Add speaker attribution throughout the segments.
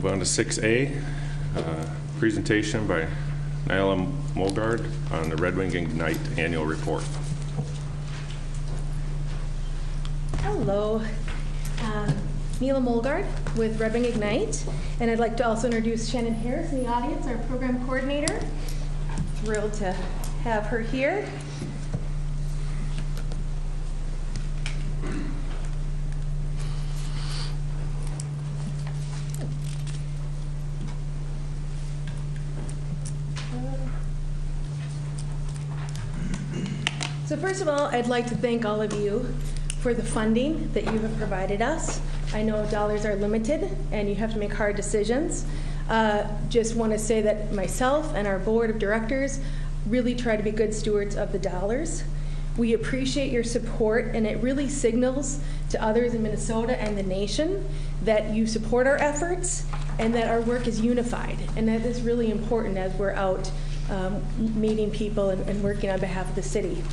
Speaker 1: Move on to 6A, presentation by Nyla Mulgard on the Red Wing Ignite annual report.
Speaker 2: Hello, Nyla Mulgard with Red Wing Ignite, and I'd like to also introduce Shannon Harris in the audience, our program coordinator. Thrilled to have her here. So first of all, I'd like to thank all of you for the funding that you have provided us. I know dollars are limited and you have to make hard decisions. Just want to say that myself and our board of directors really try to be good stewards of the dollars. We appreciate your support, and it really signals to others in Minnesota and the nation that you support our efforts and that our work is unified. And that is really important as we're out meeting people and working on behalf of the city.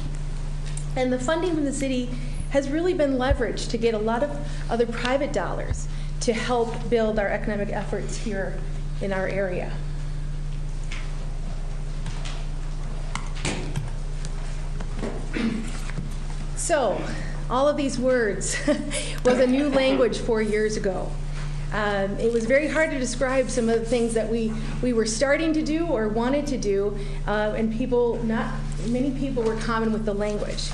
Speaker 2: And the funding from the city has really been leveraged to get a lot of other private dollars to help build our economic efforts here in our area. So, all of these words was a new language 4 years ago. It was very hard to describe some of the things that we were starting to do or wanted to do, and not many people were common with the language.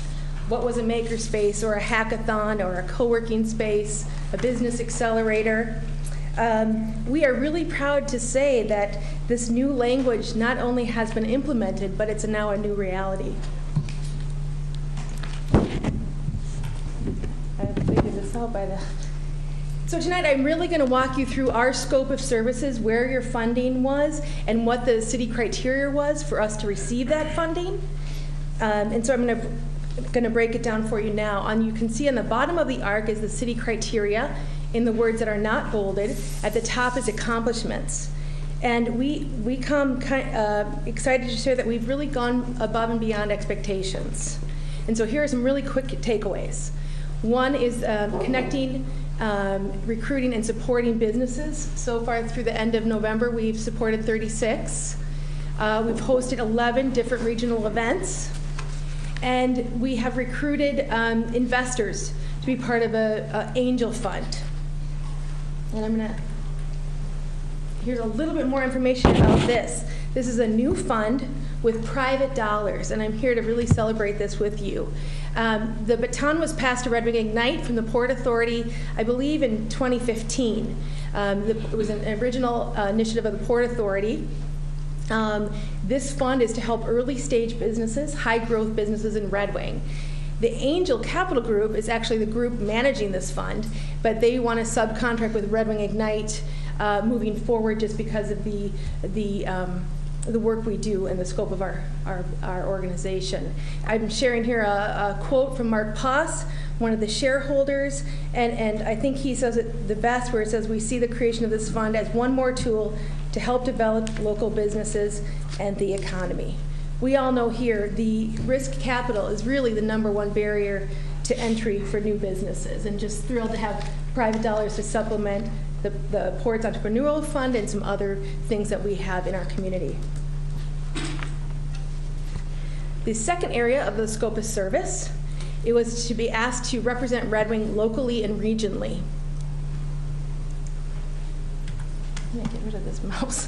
Speaker 2: What was a makerspace or a hackathon or a co-working space, a business accelerator? We are really proud to say that this new language not only has been implemented, but it's now a new reality. I figured this out by the... So tonight I'm really going to walk you through our scope of services, where your funding was, and what the city criteria was for us to receive that funding. And so I'm going to break it down for you now. You can see on the bottom of the arc is the city criteria in the words that are not bolded. At the top is accomplishments. And we come excited to share that we've really gone above and beyond expectations. And so here are some really quick takeaways. One is connecting, recruiting, and supporting businesses. So far through the end of November, we've supported 36. We've hosted 11 different regional events. And we have recruited investors to be part of an angel fund. And here's a little bit more information about this. This is a new fund with private dollars, and I'm here to really celebrate this with you. The baton was passed to Red Wing Ignite from the Port Authority, I believe in 2015. It was an original initiative of the Port Authority. This fund is to help early stage businesses, high growth businesses in Red Wing. The Angel Capital Group is actually the group managing this fund, but they want to subcontract with Red Wing Ignite moving forward just because of the work we do and the scope of our organization. I'm sharing here a quote from Mark Poss, one of the shareholders, and I think he says it the best, where it says, "We see the creation of this fund as one more tool to help develop local businesses and the economy." We all know here the risk capital is really the #1 barrier to entry for new businesses, and just thrilled to have private dollars to supplement the Port's Entrepreneurial Fund and some other things that we have in our community. The second area of the scope of service, it was to be asked to represent Red Wing locally and regionally. I'm going to get rid of this mouse.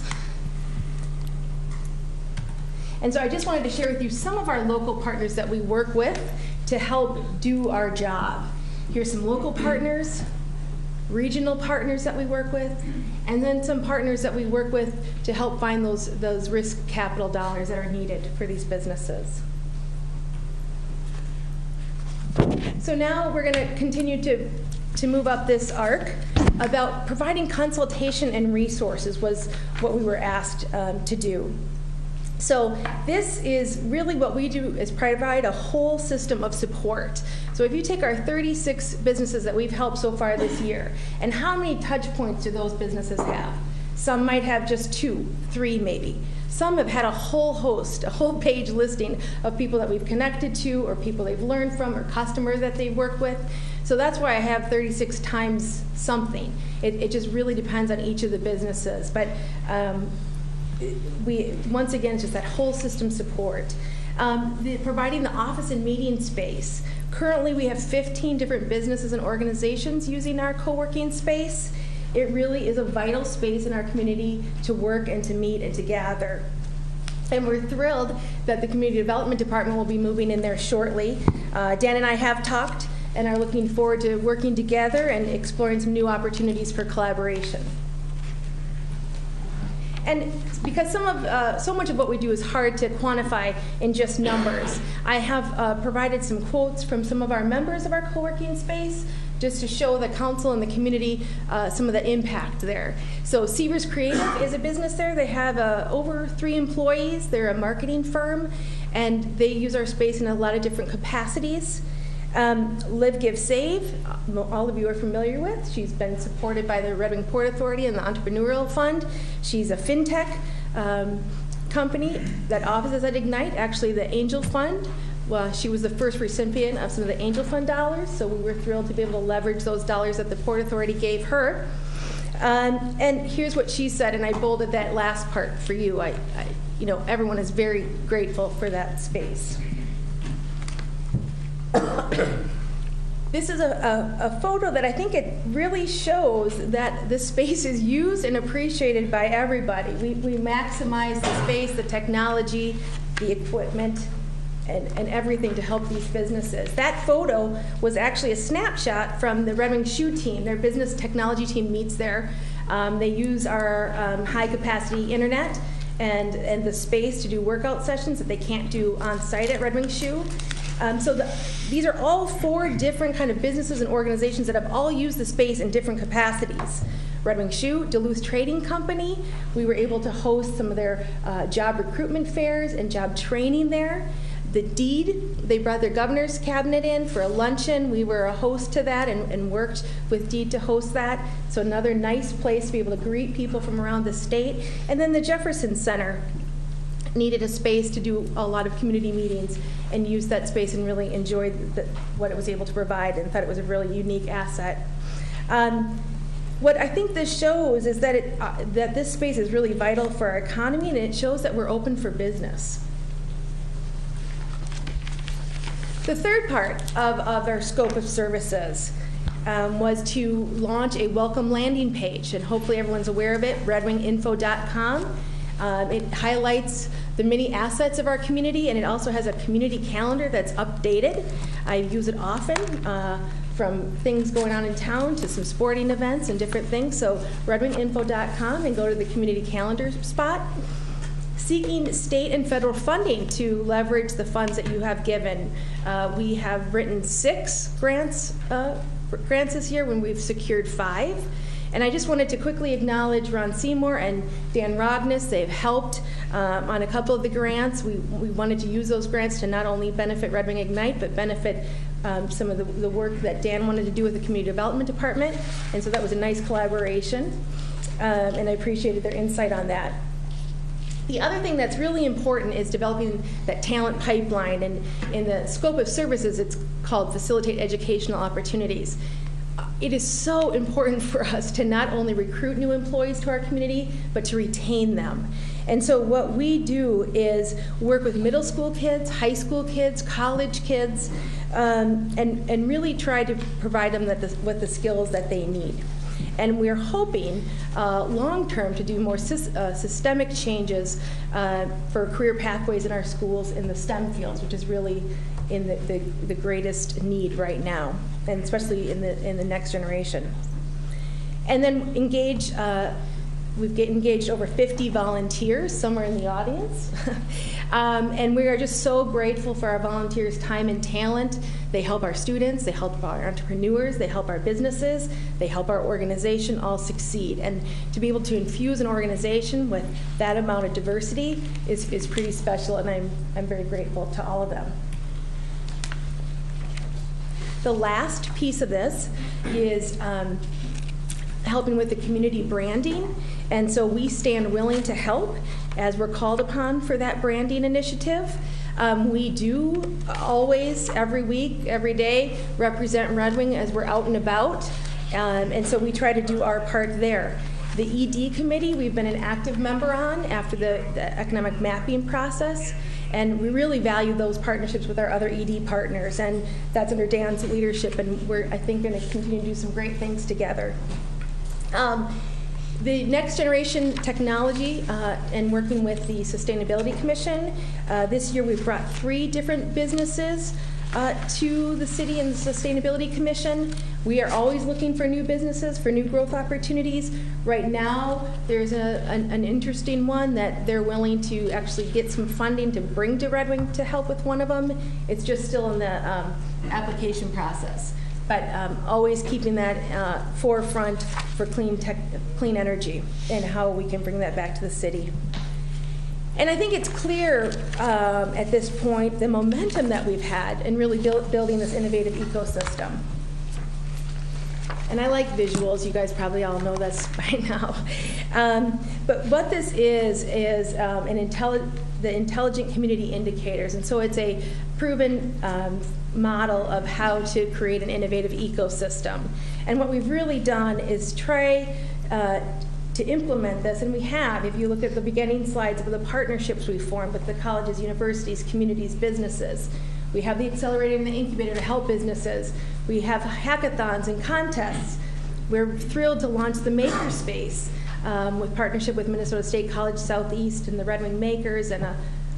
Speaker 2: And so I just wanted to share with you some of our local partners that we work with to help do our job. Here's some local partners, regional partners that we work with, and then some partners that we work with to help find those risk capital dollars that are needed for these businesses. So now we're going to continue to move up this arc about providing consultation and resources was what we were asked to do. So this is really what we do, is provide a whole system of support. So if you take our 36 businesses that we've helped so far this year, and how many touch points do those businesses have? Some might have just 2, 3 maybe. Some have had a whole host, a whole page listing of people that we've connected to, or people they've learned from, or customers that they've worked with. So that's why I have 36 times something. It just really depends on each of the businesses. But once again, it's just that whole system support. Providing the office and meeting space. Currently, we have 15 different businesses and organizations using our co-working space. It really is a vital space in our community to work and to meet and to gather. And we're thrilled that the Community Development Department will be moving in there shortly. Dan and I have talked and are looking forward to working together and exploring some new opportunities for collaboration. And because so much of what we do is hard to quantify in just numbers, I have provided some quotes from some of our members of our co-working space just to show the council and the community some of the impact there. So Seavers Creative is a business there. They have over 3 employees. They're a marketing firm, and they use our space in a lot of different capacities. Live, Give, Save, all of you are familiar with. She's been supported by the Red Wing Port Authority and the Entrepreneurial Fund. She's a fintech company that offices at Ignite, actually the Angel Fund. Well, she was the first recipient of some of the Angel Fund dollars, so we were thrilled to be able to leverage those dollars that the Port Authority gave her. And here's what she said, and I bolded that last part for you. You know, everyone is very grateful for that space. This is a photo that I think it really shows that the space is used and appreciated by everybody. We maximize the space, the technology, the equipment, and everything to help these businesses. That photo was actually a snapshot from the Red Wing Shoe team. Their business technology team meets there. They use our high-capacity internet and the space to do workout sessions that they can't do on site at Red Wing Shoe. These are all 4 different kind of businesses and organizations that have all used the space in different capacities. Red Wing Shoe, Duluth Trading Company, we were able to host some of their job recruitment fairs and job training there. The Deed, they brought their governor's cabinet in for a luncheon. We were a host to that and worked with Deed to host that. So another nice place to be able to greet people from around the state. And then the Jefferson Center needed a space to do a lot of community meetings and use that space and really enjoyed what it was able to provide and thought it was a really unique asset. What I think this shows is that that this space is really vital for our economy, and it shows that we're open for business. The third part of our scope of services was to launch a welcome landing page, and hopefully everyone's aware of it, redwinginfo.com. It highlights the many assets of our community, and it also has a community calendar that's updated. I use it often, from things going on in town to some sporting events and different things. So redwinginfo.com, and go to the community calendar spot. Seeking state and federal funding to leverage the funds that you have given. We have written 6 grants this year when we've secured 5. And I just wanted to quickly acknowledge Ron Seymour and Dan Rognus. They've helped on a couple of the grants. We wanted to use those grants to not only benefit Red Wing Ignite, but benefit some of the work that Dan wanted to do with the Community Development Department. And so that was a nice collaboration. And I appreciated their insight on that. The other thing that's really important is developing that talent pipeline. And in the scope of services, it's called Facilitate Educational Opportunities. It is so important for us to not only recruit new employees to our community, but to retain them. And so what we do is work with middle school kids, high school kids, college kids, and really try to provide them with the skills that they need. And we're hoping long-term to do more systemic changes for career pathways in our schools in the STEM fields, which is really in the greatest need right now, and especially in the next generation. And then engage, we've engaged over 50 volunteers, somewhere in the audience. And we are just so grateful for our volunteers' time and talent. They help our students, they help our entrepreneurs, they help our businesses, they help our organization all succeed. And to be able to infuse an organization with that amount of diversity is pretty special, and I'm very grateful to all of them. The last piece of this is helping with the community branding. And so we stand willing to help as we're called upon for that branding initiative. We do always, every week, every day, represent Red Wing as we're out and about, and so we try to do our part there. The ED committee, we've been an active member on after the economic mapping process, and we really value those partnerships with our other ED partners, and that's under Dan's leadership, and we're, I think, going to continue to do some great things together. The next generation technology and working with the Sustainability Commission. This year we've brought 3 different businesses to the city and the Sustainability Commission. We are always looking for new businesses, for new growth opportunities. Right now, there's an interesting one that they're willing to actually get some funding to bring to Red Wing to help with one of them. It's just still in the application process. But always keeping that forefront for clean energy and how we can bring that back to the city. And I think it's clear at this point the momentum that we've had in really building this innovative ecosystem. And I like visuals. You guys probably all know this by now. But what this is the intelligent community indicators. And so it's a proven model of how to create an innovative ecosystem. And what we've really done is try to implement this, and we have. If you look at the beginning slides of the partnerships we formed with the colleges, universities, communities, businesses. We have the accelerator and the incubator to help businesses. We have hackathons and contests. We're thrilled to launch the Makerspace with partnership with Minnesota State College Southeast and the Red Wing Makers and a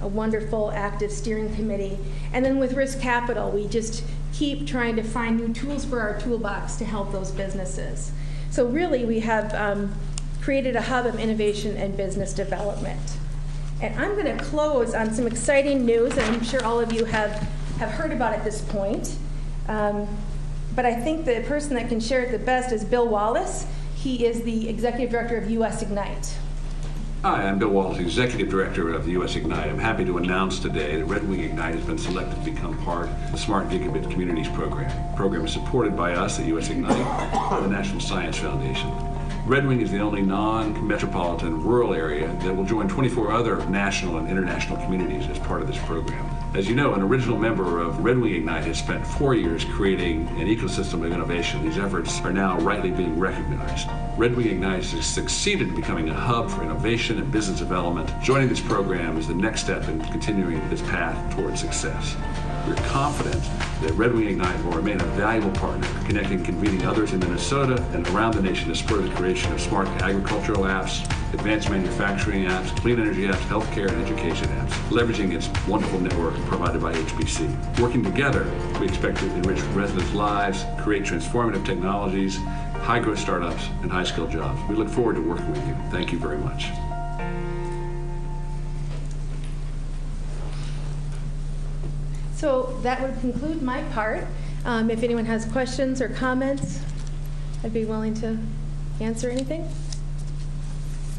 Speaker 2: wonderful active steering committee. And then with Risk Capital, we just keep trying to find new tools for our toolbox to help those businesses. So really, we have created a hub of innovation and business development. And I'm going to close on some exciting news, and I'm sure all of you have heard about at this point. But I think the person that can share it the best is Bill Wallace. He is the Executive Director of US Ignite.
Speaker 3: Hi, I'm Bill Wallace, Executive Director of the US Ignite. I'm happy to announce today that Red Wing Ignite has been selected to become part of the Smart Gigabit Communities program. The program is supported by us at US Ignite and the National Science Foundation. Red Wing is the only non-metropolitan rural area that will join 24 other national and international communities as part of this program. As you know, an original member of Red Wing Ignite has spent 4 years creating an ecosystem of innovation. These efforts are now rightly being recognized. Red Wing Ignite has succeeded in becoming a hub for innovation and business development. Joining this program is the next step in continuing this path towards success. We're confident that Red Wing Ignite will remain a valuable partner, connecting and convening others in Minnesota and around the nation to spur the creation of smart agricultural apps, advanced manufacturing apps, clean energy apps, healthcare and education apps, leveraging its wonderful network provided by HPC. Working together, we expect to enrich residents' lives, create transformative technologies, high-growth startups, and high-skilled jobs. We look forward to working with you. Thank you very much.
Speaker 2: So that would conclude my part. If anyone has questions or comments, I'd be willing to answer anything.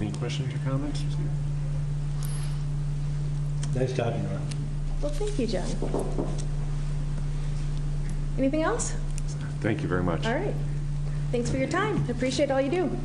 Speaker 4: Any questions or comments?
Speaker 5: Nice job, Nora.
Speaker 2: Well, thank you, John. Anything else?
Speaker 1: Thank you very much.
Speaker 2: All right. Thanks for your time. I appreciate all you do.